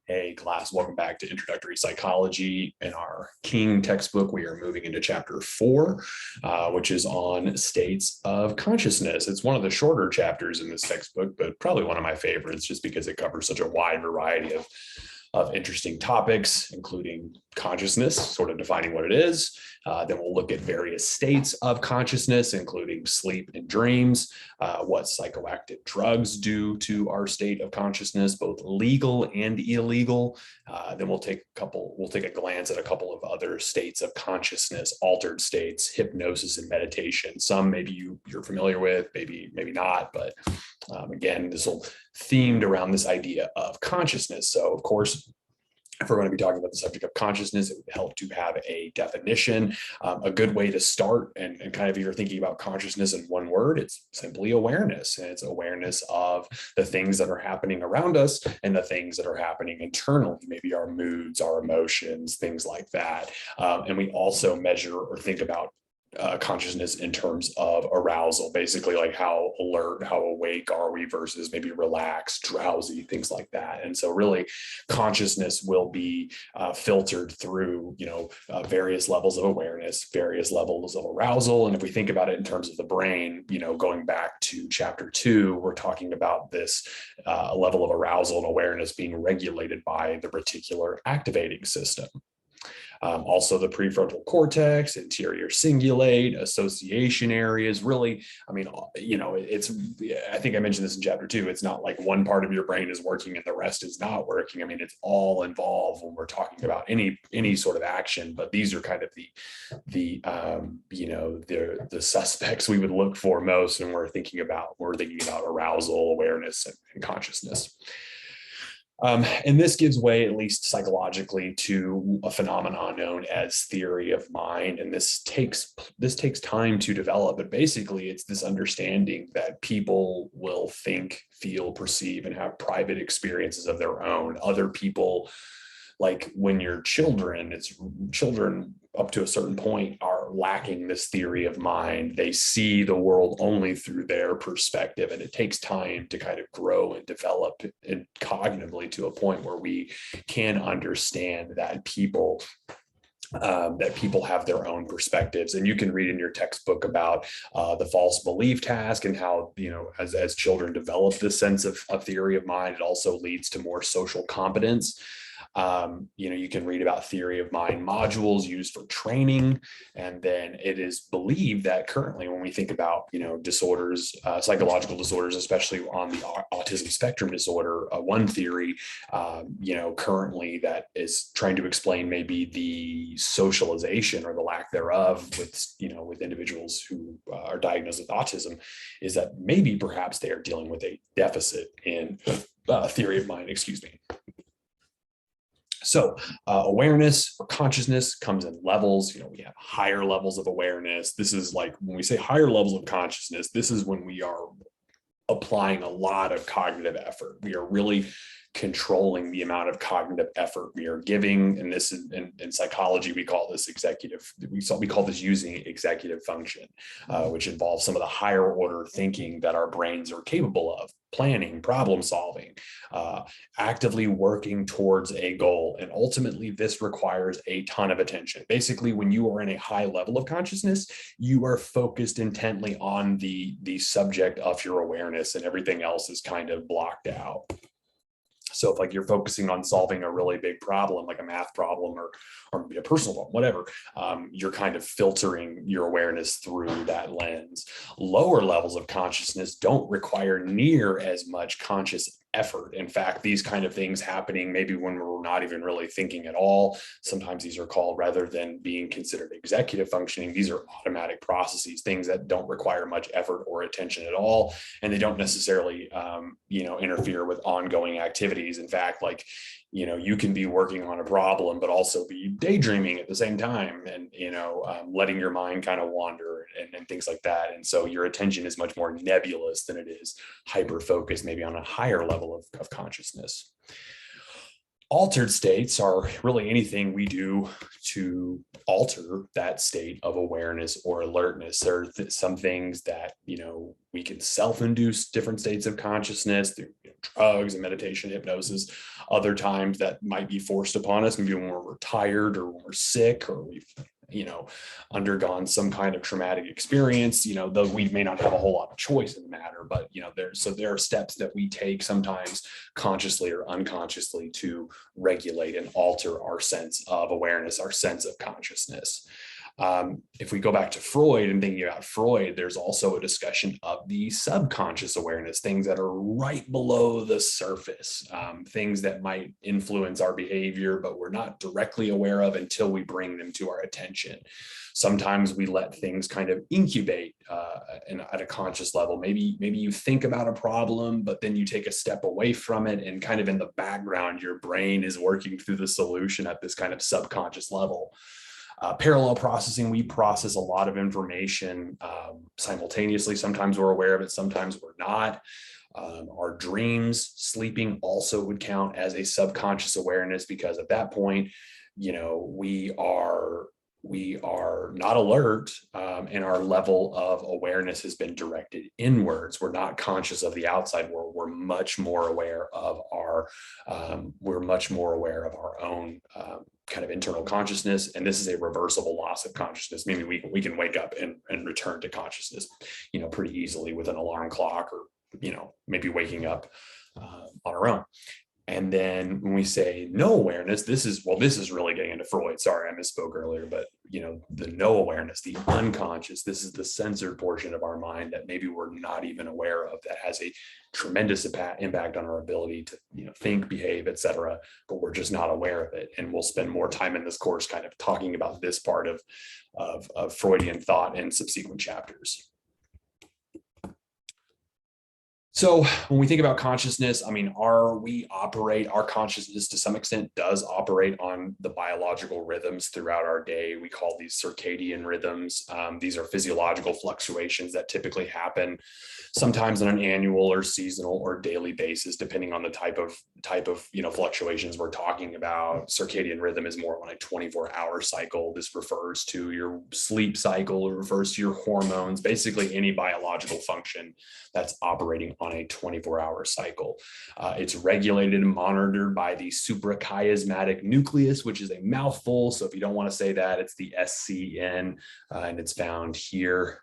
Hey class, welcome back to Introductory Psychology. In our King textbook, we are moving into chapter 4, which is on states of consciousness. It's one of the shorter chapters in this textbook, but probably one of my favorites just because it covers such a wide variety of interesting topics, including consciousness, sort of defining what it is. Then we'll look at various states of consciousness, including sleep and dreams, what psychoactive drugs do to our state of consciousness, both legal and illegal. Then we'll take a glance at a couple of other states of consciousness, altered states, hypnosis and meditation. Some maybe you're familiar with, maybe not, but again, this will themed around this idea of consciousness. So of course, if we're going to be talking about the subject of consciousness, it would help to have a definition. A good way to start and kind of, if you're thinking about consciousness in one word, it's simply awareness. And it's awareness of the things that are happening around us and the things that are happening internally, maybe our moods, our emotions, things like that. And we also measure or think about consciousness in terms of arousal, basically like how alert, how awake are we versus maybe relaxed, drowsy, things like that. And so really consciousness will be filtered through, various levels of awareness, various levels of arousal. And if we think about it in terms of the brain, going back to chapter 2, we're talking about this level of arousal and awareness being regulated by the reticular activating system. Also the prefrontal cortex, anterior cingulate, association areas, really, I think I mentioned this in chapter 2, it's not like one part of your brain is working and the rest is not working. I mean, it's all involved when we're talking about any sort of action, but these are kind of the suspects we would look for most when we're thinking about arousal, awareness, and consciousness. And this gives way, at least psychologically, to a phenomenon known as theory of mind. And this takes time to develop, but basically it's this understanding that people will think, feel, perceive, and have private experiences of their own. Other people, like when you're children up to a certain point are lacking this theory of mind. They see the world only through their perspective, and it takes time to kind of grow and develop it cognitively to a point where we can understand that people have their own perspectives. And you can read in your textbook about the false belief task and how, as children develop this sense of theory of mind, it also leads to more social competence. You can read about theory of mind modules used for training. And then it is believed that currently when we think about, disorders, psychological disorders, especially on the autism spectrum disorder, one theory, currently that is trying to explain maybe the socialization or the lack thereof with individuals who are diagnosed with autism, is that maybe perhaps they are dealing with a deficit in theory of mind, So awareness or consciousness comes in levels. We have higher levels of awareness. This is like when we say higher levels of consciousness, this is when we are applying a lot of cognitive effort. We are really controlling the amount of cognitive effort we are giving. And this is in psychology, we call this using executive function, which involves some of the higher order thinking that our brains are capable of: planning, problem solving, actively working towards a goal. And ultimately, this requires a ton of attention. Basically, when you are in a high level of consciousness, you are focused intently on the subject of your awareness, and everything else is kind of blocked out. So if you're focusing on solving a really big problem, like a math problem or maybe a personal problem, whatever, you're kind of filtering your awareness through that lens. Lower levels of consciousness don't require near as much conscious effort. In fact, these kind of things happening maybe when we're not even really thinking at all. Sometimes these are called, rather than being considered executive functioning, these are automatic processes, things that don't require much effort or attention at all. And they don't necessarily, interfere with ongoing activities. In fact, you can be working on a problem, but also be daydreaming at the same time and, letting your mind kind of wander and things like that. And so your attention is much more nebulous than it is hyper-focused, maybe on a higher level of consciousness. Altered states are really anything we do to alter that state of awareness or alertness. There are some things that, we can self-induce different states of consciousness through drugs and meditation, hypnosis. Other times that might be forced upon us, maybe when we're tired or when we're sick or we've undergone some kind of traumatic experience, though we may not have a whole lot of choice in the matter, but there are steps that we take sometimes consciously or unconsciously to regulate and alter our sense of awareness, our sense of consciousness. If we go back to Freud and thinking about Freud, there's also a discussion of the subconscious awareness, things that are right below the surface, things that might influence our behavior, but we're not directly aware of until we bring them to our attention. Sometimes we let things kind of incubate at a conscious level. Maybe you think about a problem, but then you take a step away from it, and kind of in the background, your brain is working through the solution at this kind of subconscious level. Parallel processing, we process a lot of information simultaneously. Sometimes we're aware of it, sometimes we're not. Our dreams, sleeping also would count as a subconscious awareness, because at that point, we are not alert, and our level of awareness has been directed inwards. We're not conscious of the outside world. We're much more aware of our own kind of internal consciousness. And this is a reversible loss of consciousness, meaning we can wake up and return to consciousness, pretty easily with an alarm clock, or, maybe waking up on our own. And then when we say no awareness, this is really getting into Freud. Sorry, I misspoke earlier, but the no awareness, the unconscious, this is the censored portion of our mind that maybe we're not even aware of, that has a tremendous impact on our ability to think, behave, etc. But we're just not aware of it. And we'll spend more time in this course kind of talking about this part of Freudian thought in subsequent chapters. So when we think about consciousness, our consciousness to some extent does operate on the biological rhythms throughout our day. We call these circadian rhythms. These are physiological fluctuations that typically happen sometimes on an annual or seasonal or daily basis, depending on the type of fluctuations we're talking about. Circadian rhythm is more on a 24-hour cycle. This refers to your sleep cycle. It refers to your hormones, basically any biological function that's operating on a 24-hour cycle. It's regulated and monitored by the suprachiasmatic nucleus, which is a mouthful. So if you don't want to say that, it's the SCN, and it's found here,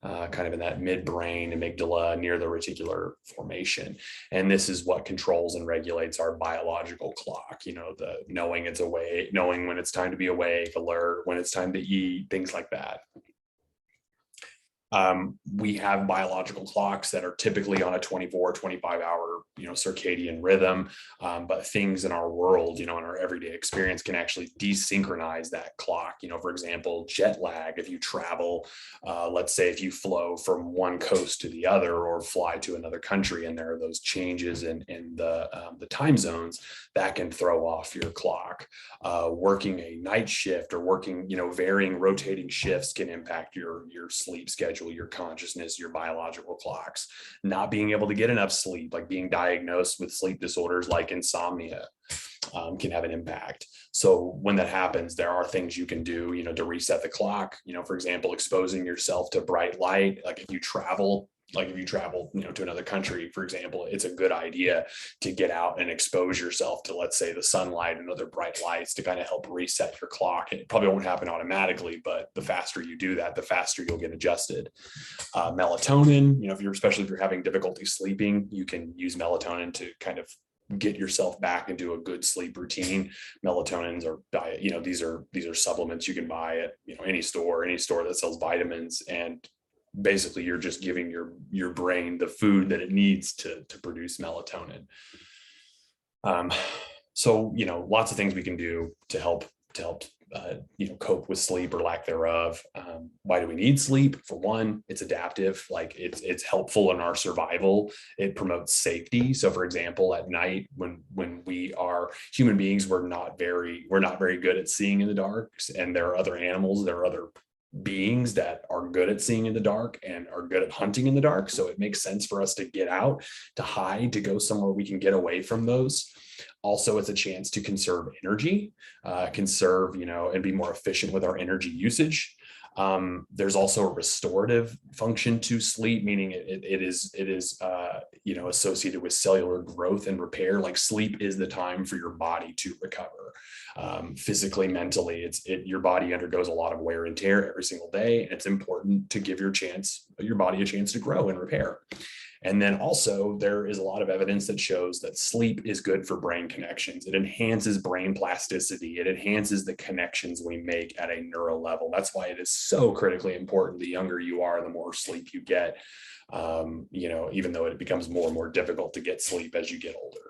kind of in that midbrain amygdala near the reticular formation. And this is what controls and regulates our biological clock, the knowing it's awake, knowing when it's time to be awake, alert, when it's time to eat, things like that. We have biological clocks that are typically on a 24, 25-hour, circadian rhythm, but things in our world, in our everyday experience can actually desynchronize that clock. For example, jet lag, if you travel, let's say if you flow from one coast to the other or fly to another country, and there are those changes in the time zones, that can throw off your clock. Working a night shift or working, varying rotating shifts can impact your sleep schedule, your consciousness, your biological clocks. Not being able to get enough sleep, like being diagnosed with sleep disorders like insomnia, can have an impact. So when that happens, there are things you can do, to reset the clock. For example, exposing yourself to bright light. Like if you travel, to another country, for example, it's a good idea to get out and expose yourself to, let's say, the sunlight and other bright lights to kind of help reset your clock. And it probably won't happen automatically, but the faster you do that, the faster you'll get adjusted. Melatonin, especially if you're having difficulty sleeping, you can use melatonin to kind of get yourself back into a good sleep routine. Melatonins are diet, these are supplements you can buy at any store that sells vitamins, and basically you're just giving your brain the food that it needs to produce melatonin. So lots of things we can do to help cope with sleep or lack thereof. Why do we need sleep? For one, it's adaptive. Like it's helpful in our survival. It promotes safety. So for example, at night when we are human beings, we're not very good at seeing in the dark, and there are other animals, there are other beings that are good at seeing in the dark and are good at hunting in the dark. So it makes sense for us to get out, to hide, to go somewhere we can get away from those. Also, it's a chance to conserve energy, and be more efficient with our energy usage. There's also a restorative function to sleep, meaning it is associated with cellular growth and repair. Like sleep is the time for your body to recover, physically, mentally. Your body undergoes a lot of wear and tear every single day, and it's important to give your body a chance to grow and repair. And then also there is a lot of evidence that shows that sleep is good for brain connections. It enhances brain plasticity. It enhances the connections we make at a neural level. That's why it is so critically important. The younger you are, the more sleep you get, even though it becomes more and more difficult to get sleep as you get older.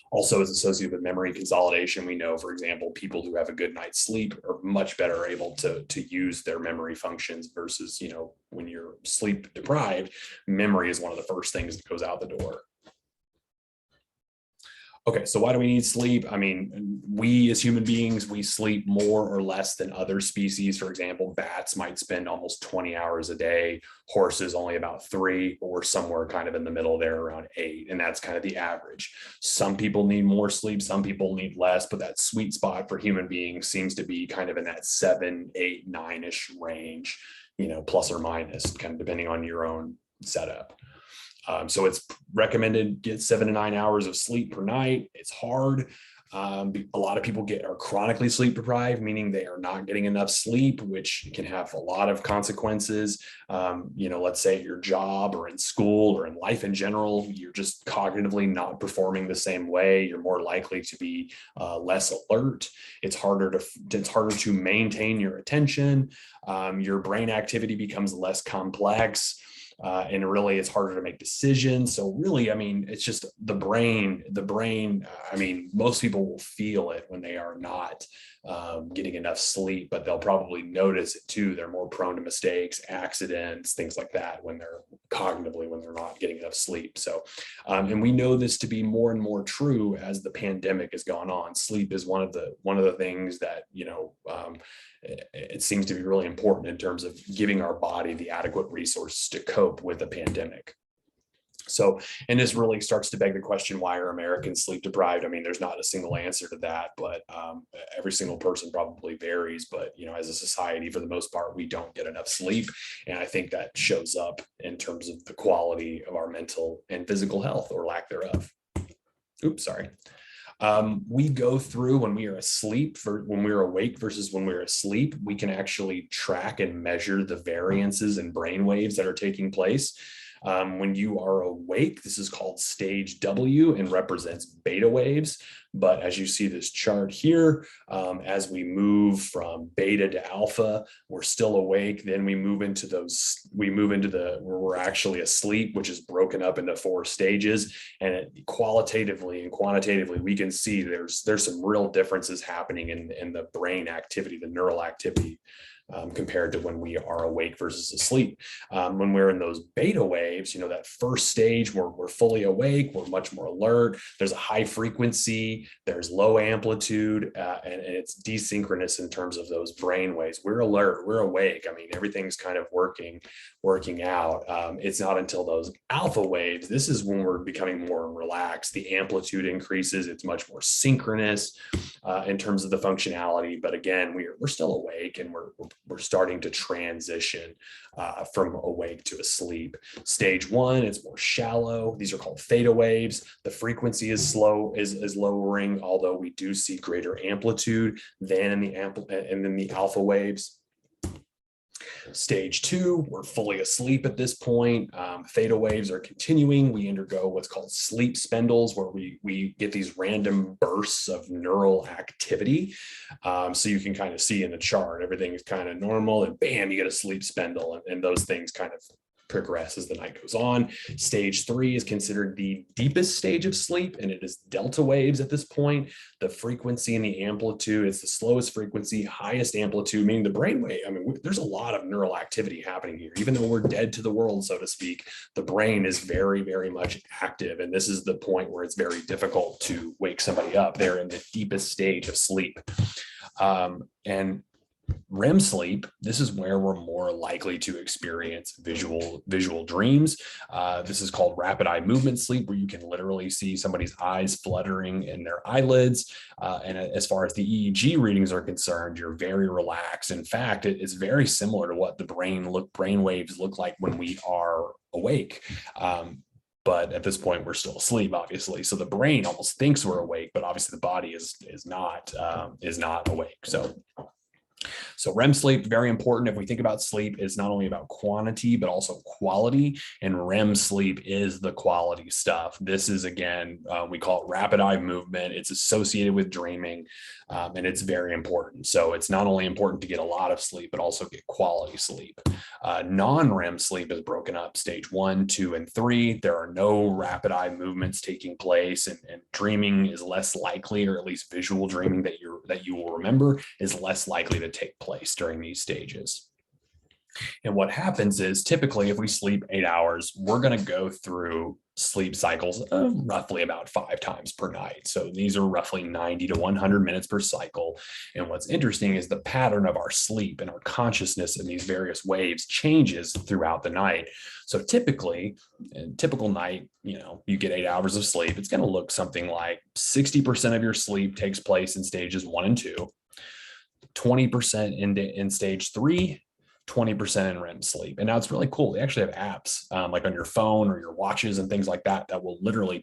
Also, is associated with memory consolidation. We know, for example, people who have a good night's sleep are much better able to use their memory functions versus, when you're sleep deprived, memory is one of the first things that goes out the door. Okay, so why do we need sleep? I mean, we as human beings, we sleep more or less than other species. For example, bats might spend almost 20 hours a day, horses only about 3, but we're somewhere kind of in the middle there around 8, and that's kind of the average. Some people need more sleep, some people need less, but that sweet spot for human beings seems to be kind of in that 7, 8, 9-ish range, plus or minus, kind of depending on your own setup. So it's recommended get 7 to 9 hours of sleep per night. It's hard. A lot of people are chronically sleep deprived, meaning they are not getting enough sleep, which can have a lot of consequences. Let's say at your job or in school or in life in general, you're just cognitively not performing the same way. You're more likely to be less alert. It's harder to maintain your attention. Your brain activity becomes less complex. And really it's harder to make decisions. So really, I mean, it's just the brain, I mean, most people will feel it when they are not getting enough sleep, but they'll probably notice it too. They're more prone to mistakes, accidents, things like that when they're not getting enough sleep. So, and we know this to be more and more true as the pandemic has gone on. Sleep is one of the things that, it seems to be really important in terms of giving our body the adequate resources to cope with the pandemic. So, and this really starts to beg the question, why are Americans sleep deprived? I mean, there's not a single answer to that, but every single person probably varies. But, as a society, for the most part, we don't get enough sleep. And I think that shows up in terms of the quality of our mental and physical health, or lack thereof. Oops, sorry. We go through when we are asleep, when we're awake versus when we're asleep, we can actually track and measure the variances in brain waves that are taking place. When you are awake, this is called stage W and represents beta waves. But as you see this chart here, as we move from beta to alpha, we're still awake. Then we move into where we're actually asleep, which is broken up into 4 stages. And qualitatively and quantitatively, we can see there's some real differences happening in the brain activity, the neural activity. Compared to when we are awake versus asleep. When we're in those beta waves, that first stage where we're fully awake, we're much more alert. There's a high frequency, there's low amplitude, and it's desynchronous in terms of those brain waves. We're alert, we're awake. I mean, everything's kind of working out. It's not until those alpha waves, this is when we're becoming more relaxed. The amplitude increases, it's much more synchronous in terms of the functionality. But again, we're still awake, and we're starting to transition from awake to asleep. Stage 1, it's more shallow. These are called theta waves. The frequency is lowering, although we do see greater amplitude than in the alpha waves. Stage 2, we're fully asleep at this point. Theta waves are continuing. We undergo what's called sleep spindles, where we get these random bursts of neural activity. So you can kind of see in the chart, everything is kind of normal, and bam, you get a sleep spindle, and those things kind of progress as the night goes on. Stage 3 is considered the deepest stage of sleep, and it is delta waves at this point. The frequency and the amplitude, it's the slowest frequency, highest amplitude, meaning the brainwave. I mean, there's a lot of neural activity happening here. Even though we're dead to the world, so to speak, the brain is very, very much active. And this is the point where it's very difficult to wake somebody up. They're in the deepest stage of sleep. And REM sleep, this is where we're more likely to experience visual dreams. This is called rapid eye movement sleep, where you can literally see somebody's eyes fluttering in their eyelids. And as far as the EEG readings are concerned, you're very relaxed. In fact, it's very similar to what the brain waves look like when we are awake. But at this point, we're still asleep, obviously. So the brain almost thinks we're awake, but obviously the body is not awake. So REM sleep, very important. If we think about sleep, it's not only about quantity, but also quality. And REM sleep is the quality stuff. This is, again, we call it rapid eye movement. It's associated with dreaming, and it's very important. So it's not only important to get a lot of sleep, but also get quality sleep. Non-REM sleep is broken up stage 1, 2, and 3. There are no rapid eye movements taking place, and dreaming is less likely, or at least visual dreaming that you will remember is less likely to take place during these stages. And what happens is, typically, if we sleep 8 hours, we're going to go through sleep cycles roughly about 5 times per night. So these are roughly 90 to 100 minutes per cycle. And what's interesting is the pattern of our sleep and our consciousness in these various waves changes throughout the night. So typically, in a typical night, you get 8 hours of sleep. It's going to look something like 60% of your sleep takes place in stages 1 and 2, 20% in stage 3, 20% in REM sleep. And now it's really cool. They actually have apps like on your phone or your watches and things like that will literally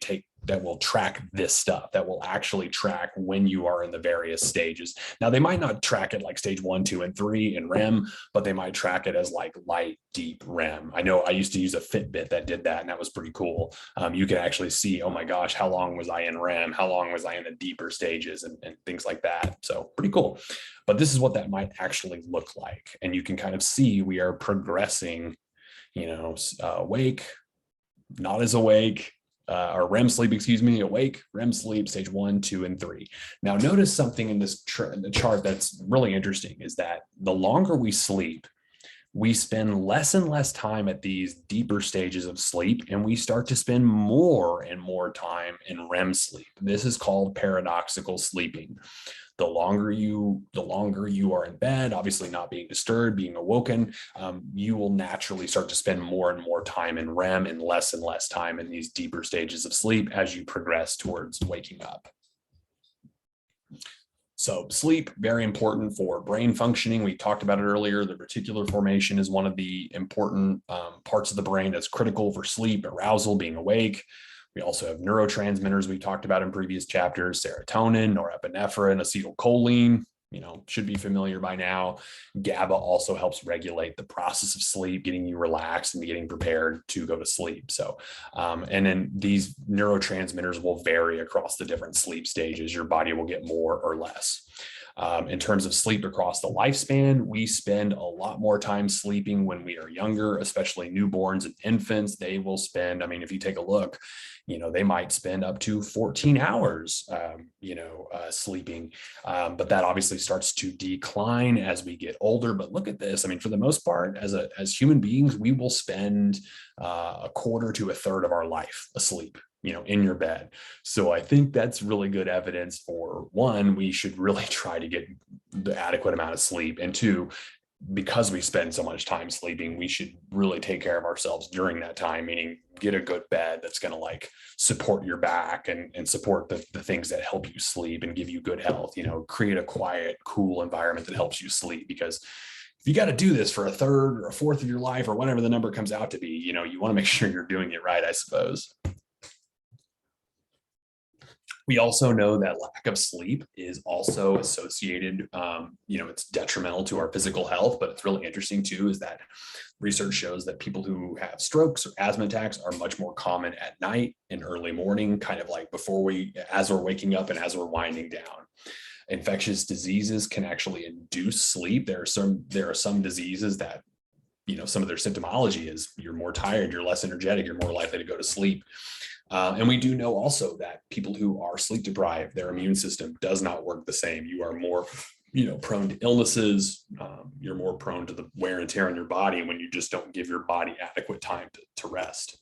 track this stuff, that will actually track when you are in the various stages. Now, they might not track it like stage 1, 2, and 3 in REM, but they might track it as like light, deep REM. I know I used to use a Fitbit that did that, and that was pretty cool. You can actually see, oh my gosh, how long was I in REM? How long was I in the deeper stages and things like that? So pretty cool. But this is what that might actually look like. And you can kind of see we are progressing, awake, not as awake, or REM sleep, awake, REM sleep, stage 1, 2, and 3. Now, notice something in this the chart that's really interesting is that the longer we sleep, we spend less and less time at these deeper stages of sleep, and we start to spend more and more time in REM sleep. This is called paradoxical sleeping. The longer you are in bed, obviously not being disturbed, being awoken, you will naturally start to spend more and more time in REM and less time in these deeper stages of sleep as you progress towards waking up. So sleep, very important for brain functioning. We talked about it earlier. The reticular formation is one of the important parts of the brain that's critical for sleep, arousal, being awake. We also have neurotransmitters we talked about in previous chapters: serotonin, norepinephrine, acetylcholine, should be familiar by now. GABA also helps regulate the process of sleep, getting you relaxed and getting prepared to go to sleep. So, and then these neurotransmitters will vary across the different sleep stages. Your body will get more or less. In terms of sleep across the lifespan, we spend a lot more time sleeping when we are younger, especially newborns and infants. They will spend, if you take a look, they might spend up to 14 hours, sleeping. But that obviously starts to decline as we get older. But look at this. For the most part, as human beings, we will spend a quarter to a third of our life asleep, in your bed. So I think that's really good evidence for, one, we should really try to get the adequate amount of sleep. And two, because we spend so much time sleeping, we should really take care of ourselves during that time, meaning get a good bed that's going to support your back and support the things that help you sleep and give you good health, create a quiet, cool environment that helps you sleep. Because if you got to do this for a third or a fourth of your life or whatever the number comes out to be, you want to make sure you're doing it right, I suppose. We also know that lack of sleep is also associated, it's detrimental to our physical health, but it's really interesting too, is that research shows that people who have strokes or asthma attacks are much more common at night and early morning, kind of like as we're waking up and as we're winding down. Infectious diseases can actually induce sleep. There are some diseases that, some of their symptomology is you're more tired, you're less energetic, you're more likely to go to sleep. And we do know also that people who are sleep deprived, their immune system does not work the same. You are more, prone to illnesses. You're more prone to the wear and tear on your body when you just don't give your body adequate time to rest.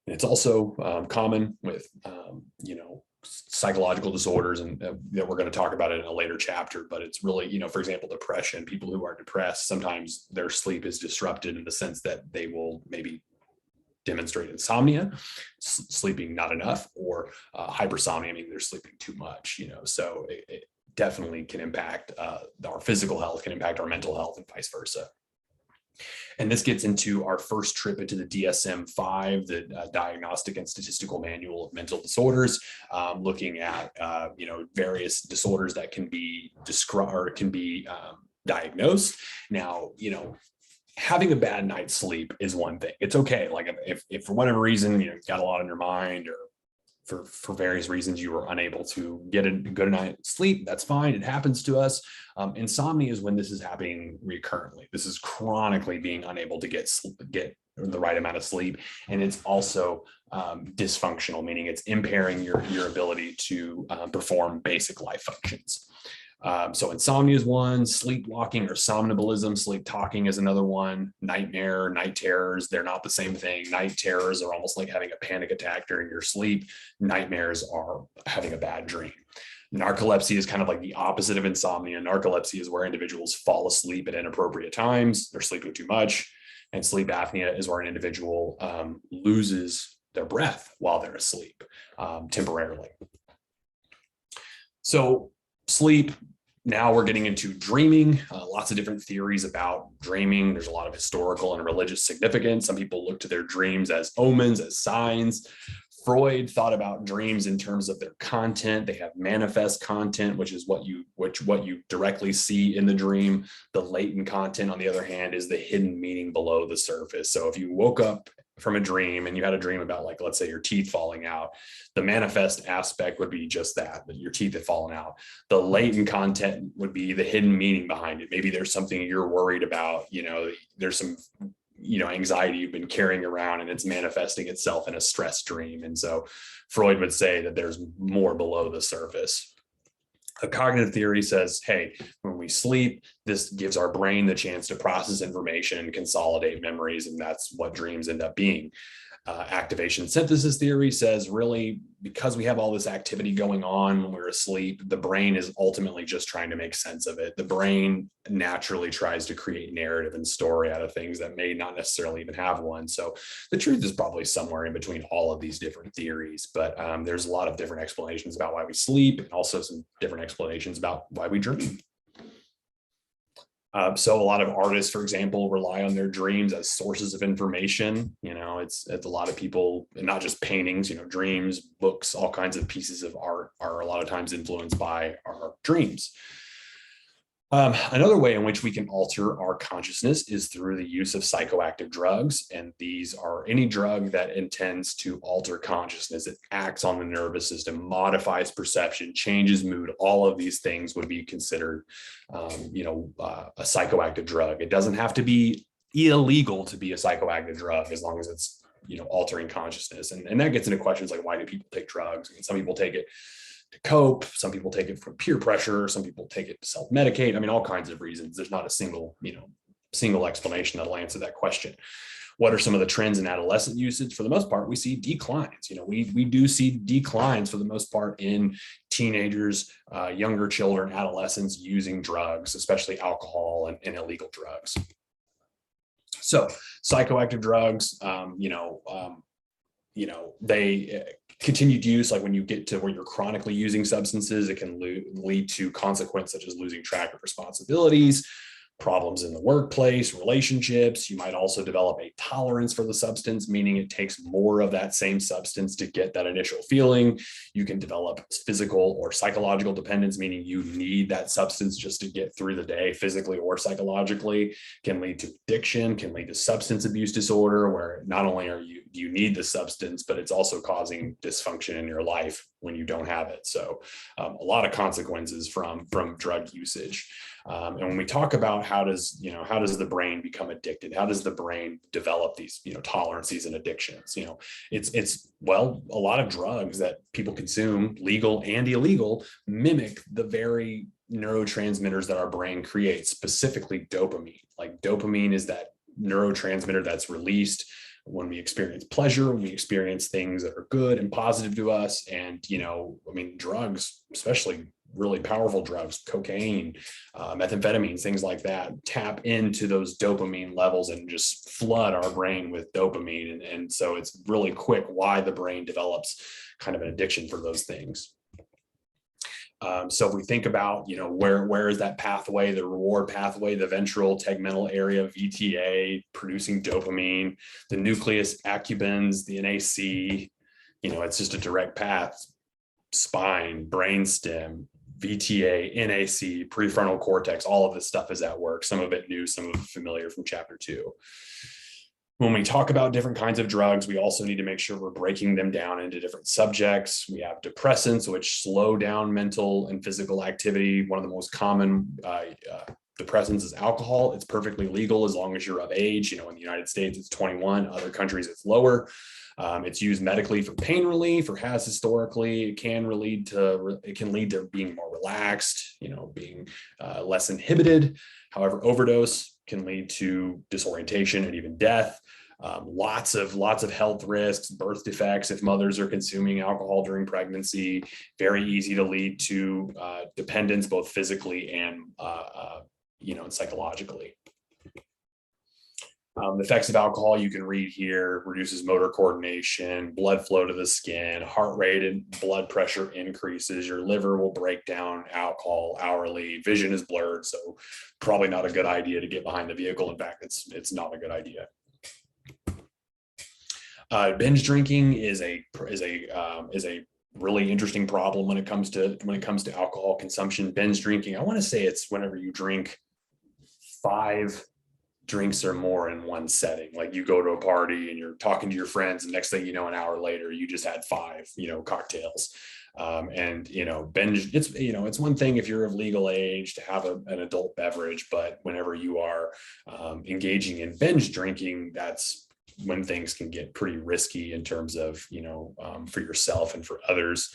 And it's also common with, psychological disorders, and that we're going to talk about it in a later chapter. But it's really, for example, depression. People who are depressed, sometimes their sleep is disrupted in the sense that they will maybe demonstrate insomnia, sleeping not enough, or hypersomnia, meaning they're sleeping too much. So it definitely can impact our physical health, can impact our mental health, and vice versa. And this gets into our first trip into the DSM-5, the Diagnostic and Statistical Manual of Mental Disorders, looking at various disorders that can be described or can be diagnosed. Now, having a bad night's sleep is one thing. It's okay. Like if for whatever reason you got a lot on your mind, or for various reasons you were unable to get a good night's sleep, that's fine. It happens to us. Insomnia is when this is happening recurrently. This is chronically being unable to get the right amount of sleep, and it's also dysfunctional, meaning it's impairing your ability to perform basic life functions. So insomnia is one, sleepwalking or somnambulism, sleep talking is another one, night terrors, they're not the same thing. Night terrors are almost like having a panic attack during your sleep. Nightmares are having a bad dream. Narcolepsy is kind of like the opposite of insomnia. Narcolepsy is where individuals fall asleep at inappropriate times, they're sleeping too much. And sleep apnea is where an individual loses their breath while they're asleep temporarily. So sleep. Now we're getting into dreaming, lots of different theories about dreaming. There's a lot of historical and religious significance. Some people look to their dreams as omens, as signs. Freud thought about dreams in terms of their content. They have manifest content, which is what you directly see in the dream. The latent content, on the other hand, is the hidden meaning below the surface. So if you woke up from a dream and you had a dream about, like, let's say your teeth falling out, the manifest aspect would be just that your teeth have fallen out. The latent content would be the hidden meaning behind it. Maybe there's something you're worried about, there's some anxiety you've been carrying around, and it's manifesting itself in a stress dream. And so Freud would say that there's more below the surface. A cognitive theory says, hey, when we sleep, this gives our brain the chance to process information, consolidate memories, and that's what dreams end up being. Activation synthesis theory says, really, because we have all this activity going on when we're asleep, the brain is ultimately just trying to make sense of it. The brain naturally tries to create narrative and story out of things that may not necessarily even have one. So the truth is probably somewhere in between all of these different theories, but there's a lot of different explanations about why we sleep, and also some different explanations about why we dream. So a lot of artists, for example, rely on their dreams as sources of information. It's a lot of people, and not just paintings, dreams, books, all kinds of pieces of art are a lot of times influenced by our dreams. Another way in which we can alter our consciousness is through the use of psychoactive drugs. And these are any drug that intends to alter consciousness. It acts on the nervous system, modifies perception, changes mood. All of these things would be considered, a psychoactive drug. It doesn't have to be illegal to be a psychoactive drug, as long as it's, altering consciousness. And that gets into questions like, why do people take drugs? I mean, some people take it to cope, some people take it from peer pressure, some people take it to self-medicate. I mean, all kinds of reasons. There's not a single explanation that'll answer that question. What are some of the trends in adolescent usage? For the most part, we see declines. We do see declines for the most part in teenagers, younger children, adolescents using drugs, especially alcohol and illegal drugs. So psychoactive drugs, they continued use, like when you get to where you're chronically using substances, it can lead to consequences such as losing track of responsibilities, problems in the workplace, relationships. You might also develop a tolerance for the substance, meaning it takes more of that same substance to get that initial feeling. You can develop physical or psychological dependence, meaning you need that substance just to get through the day, physically or psychologically. Can lead to addiction, can lead to substance abuse disorder, where not only do you need the substance, but it's also causing dysfunction in your life when you don't have it. So a lot of consequences from drug usage. And when we talk about how does the brain become addicted? How does the brain develop these, tolerances and addictions? It's a lot of drugs that people consume, legal and illegal, mimic the very neurotransmitters that our brain creates, specifically dopamine. Like dopamine is that neurotransmitter that's released when we experience pleasure, when we experience things that are good and positive to us. And, you know, I mean, drugs, especially really powerful drugs, cocaine, methamphetamines, things like that, tap into those dopamine levels and just flood our brain with dopamine. And so it's really quick why the brain develops kind of an addiction for those things. So if we think about, you know, where is that pathway, the reward pathway, the ventral tegmental area, VTA, producing dopamine, the nucleus accumbens, the NAC, you know, it's just a direct path, spine, brainstem, VTA, NAC, prefrontal cortex, all of this stuff is at work. Some of it new, some of it familiar from chapter 2. When we talk about different kinds of drugs, we also need to make sure we're breaking them down into different subjects. We have depressants, which slow down mental and physical activity. One of the most common depressants is alcohol. It's perfectly legal as long as you're of age. You know, in the United States, it's 21. Other countries, it's lower. It's used medically for pain relief, or has historically. It can lead to being more relaxed, you know, being less inhibited. However, overdose can lead to disorientation and even death. Lots of health risks, birth defects if mothers are consuming alcohol during pregnancy. Very easy to lead to dependence, both physically and you know, psychologically. The effects of alcohol you can read here: reduces motor coordination, blood flow to the skin, heart rate and blood pressure increases, your liver will break down alcohol hourly, vision is blurred, so probably not a good idea to get behind the vehicle. In fact, it's not a good idea. Binge drinking is a really interesting problem when it comes to alcohol consumption. Binge drinking, I want to say it's whenever you drink 5 drinks or more in one setting. Like you go to a party and you're talking to your friends, and next thing you know, an hour later, you just had 5, you know, cocktails. And, you know, binge, it's one thing if you're of legal age to have an adult beverage, but whenever you are engaging in binge drinking, that's when things can get pretty risky in terms of, you know, for yourself and for others.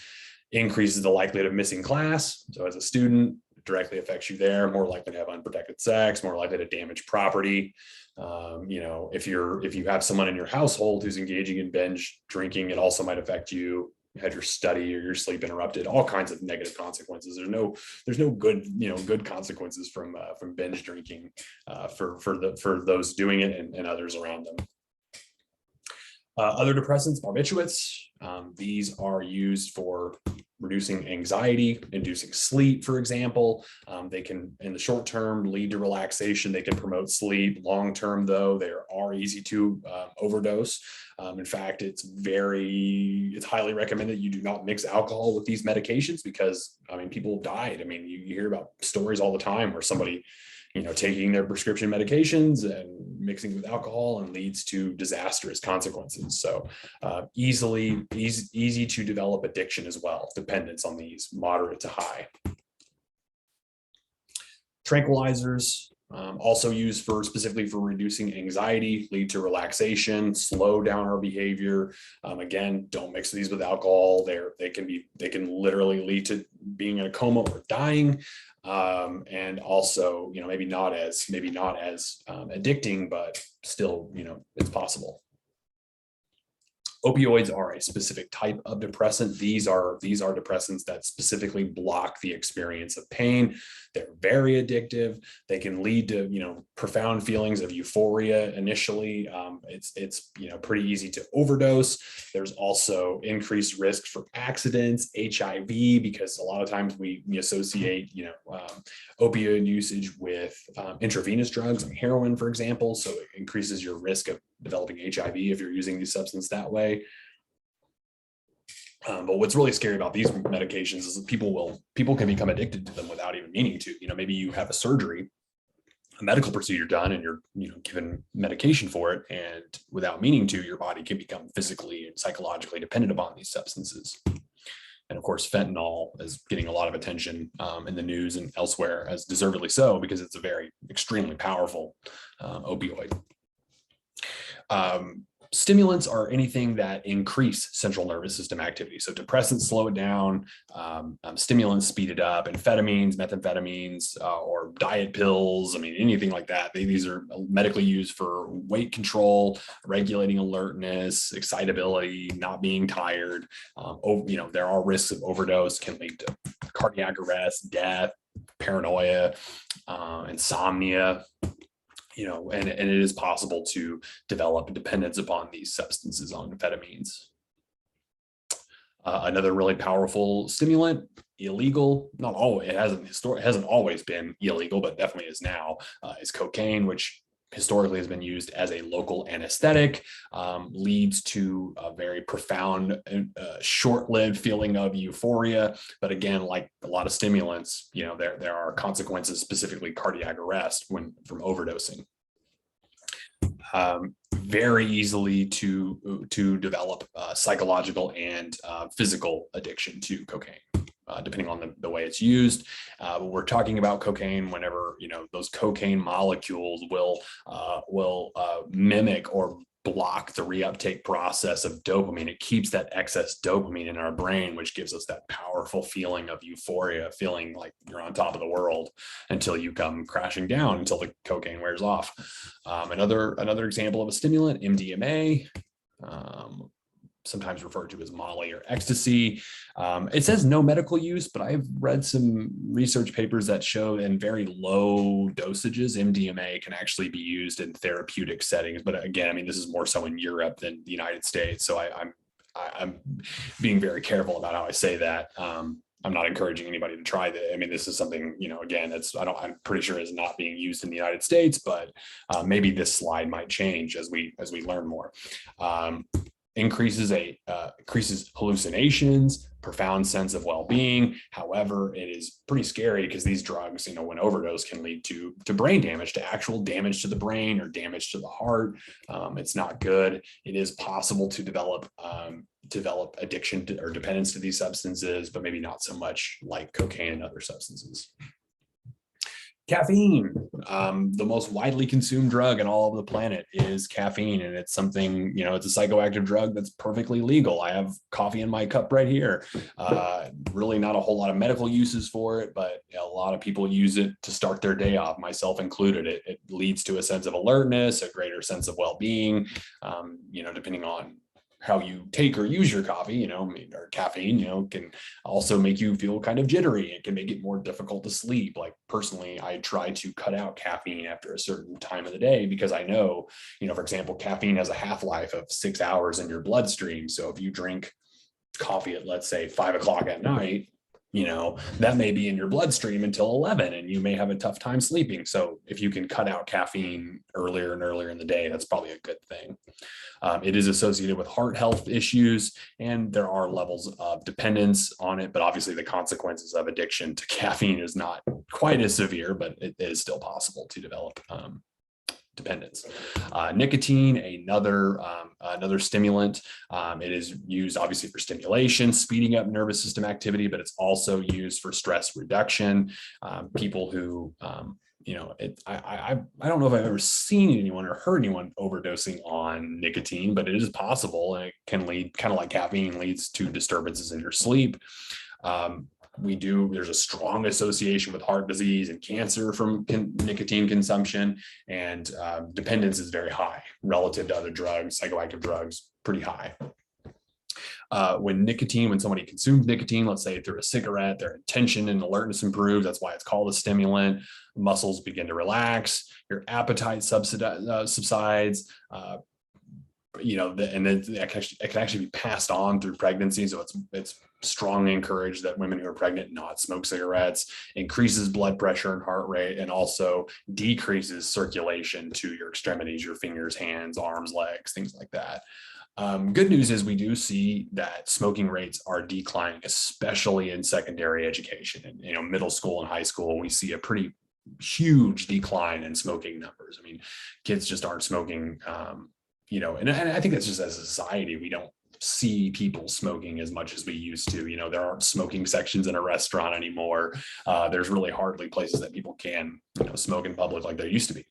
Increases the likelihood of missing class. So as a student, directly affects you there. More likely to have unprotected sex, more likely to damage property. You know, if you have someone in your household who's engaging in binge drinking, it also might affect you. You had your study or your sleep interrupted. All kinds of negative consequences. There's no good consequences from binge drinking for those doing it and others around them. Other depressants, barbiturates. These are used for reducing anxiety, inducing sleep, for example. They can, in the short term, lead to relaxation. They can promote sleep. Long term, though, they are easy to overdose. In fact, it's highly recommended you do not mix alcohol with these medications, because, I mean, people have died. I mean, you hear about stories all the time where somebody, you know, taking their prescription medications and mixing with alcohol, and leads to disastrous consequences. So easy to develop addiction as well, dependence on these, moderate to high. Tranquilizers, also used specifically for reducing anxiety, lead to relaxation, slow down our behavior. Again, don't mix these with alcohol. They can literally lead to being in a coma or dying. And also, you know, maybe not as addicting, but still, you know, it's possible. Opioids are a specific type of depressant. These are depressants that specifically block the experience of pain. They're very addictive. They can lead to, you know, profound feelings of euphoria initially. It's you know, pretty easy to overdose. There's also increased risk for accidents, HIV, because a lot of times we associate, you know, opioid usage with intravenous drugs, like heroin, for example. So it increases your risk of developing HIV if you're using these substances that way. But what's really scary about these medications is that people can become addicted to them without even meaning to. You know, maybe you have a surgery, a medical procedure done, and you're, you know, given medication for it, and without meaning to, your body can become physically and psychologically dependent upon these substances. And of course, fentanyl is getting a lot of attention in the news and elsewhere, as deservedly so, because it's a very extremely powerful opioid. Stimulants are anything that increase central nervous system activity. So depressants slow it down, stimulants speed it up, amphetamines, methamphetamines, or diet pills. I mean, anything like that. These are medically used for weight control, regulating alertness, excitability, not being tired. There are risks of overdose, can lead to cardiac arrest, death, paranoia, insomnia. And it is possible to develop dependence upon these substances, on amphetamines. Another really powerful stimulant, illegal, not always, it hasn't always been illegal, but definitely is now, is cocaine, which historically has been used as a local anesthetic, leads to a very profound, short-lived feeling of euphoria. But again, like a lot of stimulants, there are consequences, specifically cardiac arrest from overdosing. Very easily to develop psychological and physical addiction to cocaine. Depending on the way it's used. We're talking about cocaine whenever, those cocaine molecules will mimic or block the reuptake process of dopamine. It keeps that excess dopamine in our brain, which gives us that powerful feeling of euphoria, feeling like you're on top of the world until you come crashing down, until the cocaine wears off. Another example of a stimulant, MDMA. Sometimes referred to as Molly or ecstasy. It says no medical use, but I've read some research papers that show in very low dosages, MDMA can actually be used in therapeutic settings. But again, I mean, this is more so in Europe than the United States. So I'm being very careful about how I say that. I'm not encouraging anybody to try that. I mean, this is something, again, I'm pretty sure is not being used in the United States, but maybe this slide might change as we learn more. Increases hallucinations, profound sense of well-being. However, it is pretty scary because these drugs, when overdose, can lead to brain damage, to actual damage to the brain or damage to the heart. It's not good. It is possible to develop addiction or dependence to these substances, but maybe not so much like cocaine and other substances. Caffeine, the most widely consumed drug in all of the planet is caffeine, and it's something, it's a psychoactive drug that's perfectly legal. I have coffee in my cup right here. Really not a whole lot of medical uses for it, but a lot of people use it to start their day off, myself included. It leads to a sense of alertness, a greater sense of well-being, depending on how you take or use your coffee, or caffeine, can also make you feel kind of jittery. It can make it more difficult to sleep. Like personally, I try to cut out caffeine after a certain time of the day because I know, for example, caffeine has a half-life of 6 hours in your bloodstream. So if you drink coffee at, let's say, 5 o'clock at night, that may be in your bloodstream until 11 and you may have a tough time sleeping. So if you can cut out caffeine earlier and earlier in the day, that's probably a good thing. It is associated with heart health issues, and there are levels of dependence on it, but obviously the consequences of addiction to caffeine is not quite as severe, but it is still possible to develop dependence. Nicotine, another stimulant. It is used obviously for stimulation, speeding up nervous system activity, but it's also used for stress reduction. People who, I don't know if I've ever seen anyone or heard anyone overdosing on nicotine, but it is possible, and it can lead, kind of like caffeine, leads to disturbances in your sleep. There's a strong association with heart disease and cancer from nicotine consumption, and dependence is very high relative to other drugs, psychoactive drugs, pretty high. When somebody consumes nicotine, let's say through a cigarette, their attention and alertness improves. That's why it's called a stimulant. Muscles begin to relax, your appetite subsides, and then it can actually be passed on through pregnancy. So it's strongly encouraged that women who are pregnant not smoke cigarettes, increases blood pressure and heart rate, and also decreases circulation to your extremities, your fingers, hands, arms, legs, things like that. Good news is we do see that smoking rates are declining, especially in secondary education. And middle school and high school, we see a pretty huge decline in smoking numbers. I mean, kids just aren't smoking. And I think that's just as a society, we don't see people smoking as much as we used to. There aren't smoking sections in a restaurant anymore. There's really hardly places that people can, smoke in public like there used to be.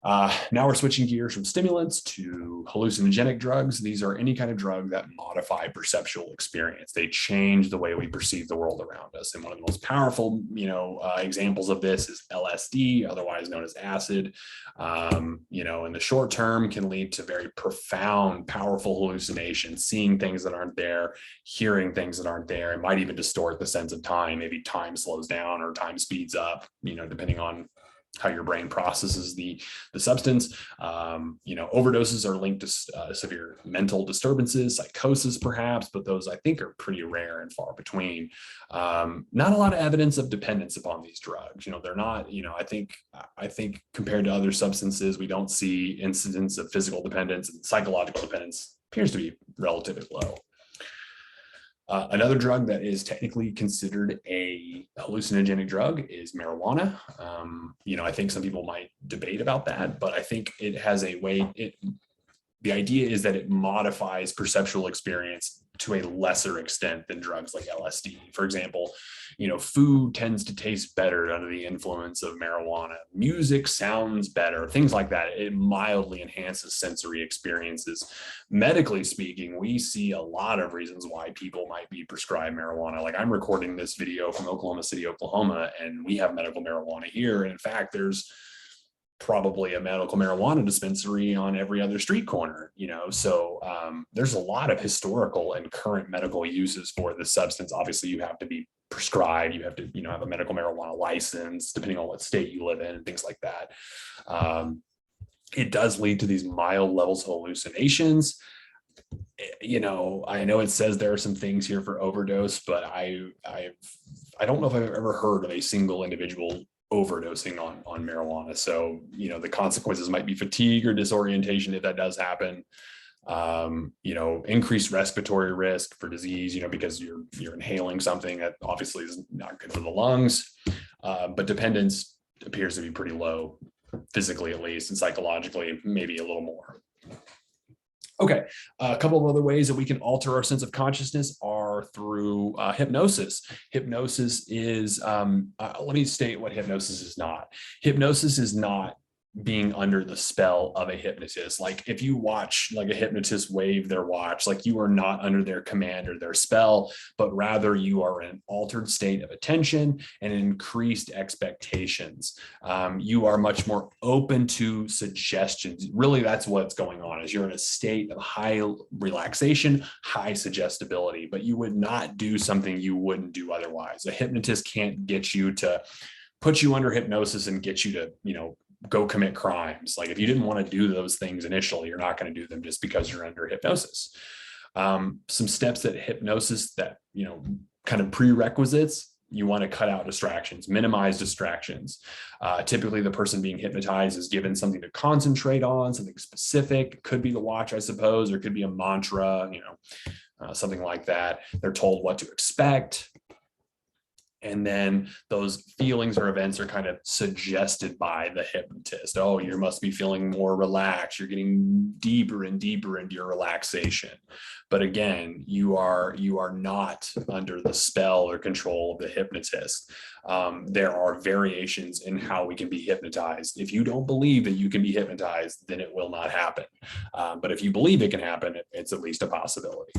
Now we're switching gears from stimulants to hallucinogenic drugs. These are any kind of drug that modify perceptual experience. They change the way we perceive the world around us. And one of the most powerful, examples of this is LSD, otherwise known as acid. In the short term can lead to very profound, powerful hallucinations, seeing things that aren't there, hearing things that aren't there. It might even distort the sense of time. Maybe time slows down or time speeds up, depending on how your brain processes the substance. Overdoses are linked to severe mental disturbances, psychosis perhaps, but those I think are pretty rare and far between. Not a lot of evidence of dependence upon these drugs. They're not, I think compared to other substances, we don't see incidents of physical dependence, and psychological dependence appears to be relatively low. Another drug that is technically considered a hallucinogenic drug is marijuana. I think some people might debate about that, but I think it has a way, the idea is that it modifies perceptual experience to a lesser extent than drugs like LSD. For example, food tends to taste better under the influence of marijuana. Music sounds better, things like that. It mildly enhances sensory experiences. Medically speaking, we see a lot of reasons why people might be prescribed marijuana. Like, I'm recording this video from Oklahoma City, Oklahoma, and we have medical marijuana here. And in fact, there's probably a medical marijuana dispensary on every other street corner, so there's a lot of historical and current medical uses for this substance. Obviously, you have to be prescribed, you have to have a medical marijuana license depending on what state you live in and things like that. It does lead to these mild levels of hallucinations. I know it says there are some things here for overdose, but I don't know if I've ever heard of a single individual overdosing on marijuana. So, the consequences might be fatigue or disorientation if that does happen. Increased respiratory risk for disease, because you're inhaling something that obviously is not good for the lungs. But dependence appears to be pretty low, physically at least, and psychologically maybe a little more. Okay, a couple of other ways that we can alter our sense of consciousness are through hypnosis. Hypnosis is, let me state what hypnosis is not. Hypnosis is not being under the spell of a hypnotist. Like, if you watch like a hypnotist wave their watch, like, you are not under their command or their spell, but rather you are in an altered state of attention and increased expectations. You are much more open to suggestions. Really, that's what's going on, is you're in a state of high relaxation, high suggestibility, but you would not do something you wouldn't do otherwise. A hypnotist can't get you to put you under hypnosis and get you to, go commit crimes. Like, if you didn't want to do those things initially, you're not going to do them just because you're under hypnosis. Some steps that hypnosis that, kind of prerequisites, you want to cut out distractions, minimize distractions. Typically the person being hypnotized is given something to concentrate on, something specific. It could be the watch, I suppose, or it could be a mantra, something like that. They're told what to expect. And then those feelings or events are kind of suggested by the hypnotist. Oh, you must be feeling more relaxed. You're getting deeper and deeper into your relaxation. But again, you are not under the spell or control of the hypnotist. There are variations in how we can be hypnotized. If you don't believe that you can be hypnotized, then it will not happen. But if you believe it can happen, it's at least a possibility.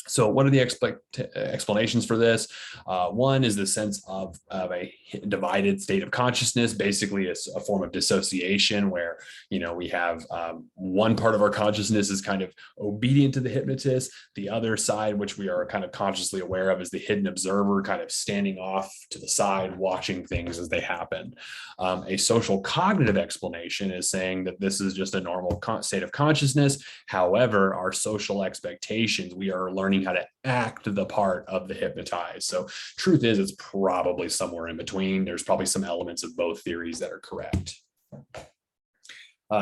So what are the explanations for this? One is the sense of a divided state of consciousness. Basically, it's a form of dissociation where, we have one part of our consciousness is kind of obedient to the hypnotist. The other side, which we are kind of consciously aware of, is the hidden observer, kind of standing off to the side, watching things as they happen. A social cognitive explanation is saying that this is just a normal state of consciousness. However, our social expectations, we are learning how to act the part of the hypnotized. So truth is, it's probably somewhere in between. There's probably some elements of both theories that are correct.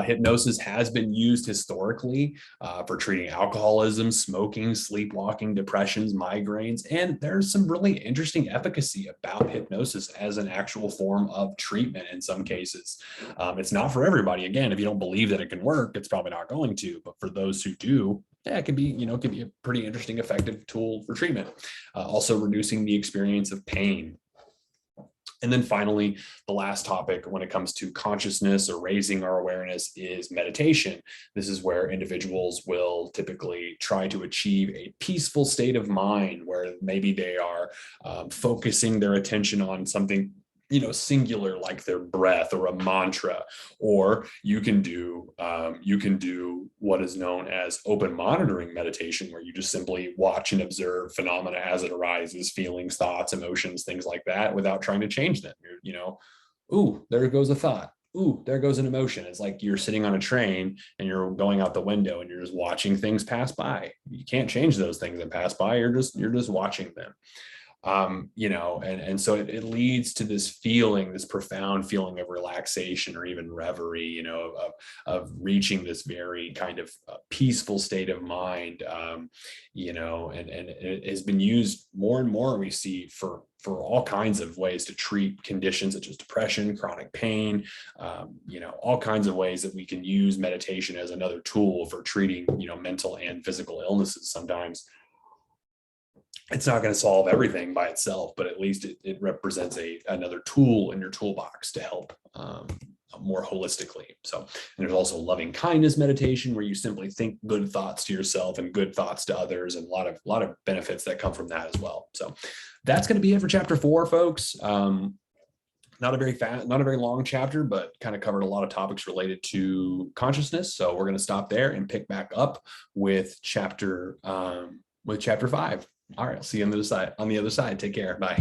Hypnosis has been used historically for treating alcoholism, smoking, sleepwalking, depressions, migraines, and there's some really interesting efficacy about hypnosis as an actual form of treatment in some cases. It's not for everybody. Again, if you don't believe that it can work, it's probably not going to, but for those who do, yeah, it can be, it can be a pretty interesting, effective tool for treatment. Also reducing the experience of pain. And then finally, the last topic when it comes to consciousness or raising our awareness is meditation. This is where individuals will typically try to achieve a peaceful state of mind where maybe they are focusing their attention on something singular, like their breath or a mantra. Or you can do what is known as open monitoring meditation, where you just simply watch and observe phenomena as it arises, feelings, thoughts, emotions, things like that, without trying to change them. Ooh, there goes a thought. Ooh, there goes an emotion. It's like you're sitting on a train and you're going out the window and you're just watching things pass by. You can't change those things that pass by. You're just watching them. And so it leads to this profound feeling of relaxation or even reverie, of reaching this very kind of peaceful state of mind, and it has been used more and more, we see, for all kinds of ways to treat conditions such as depression, chronic pain, all kinds of ways that we can use meditation as another tool for treating, mental and physical illnesses. Sometimes it's not going to solve everything by itself, but at least it represents another tool in your toolbox to help more holistically. So, and there's also loving kindness meditation, where you simply think good thoughts to yourself and good thoughts to others, and a lot of benefits that come from that as well. So that's going to be it for chapter 4, folks. Not a very long chapter, but kind of covered a lot of topics related to consciousness. So we're going to stop there and pick back up with chapter 5. All right, I'll see you on the other side. Take care. Bye.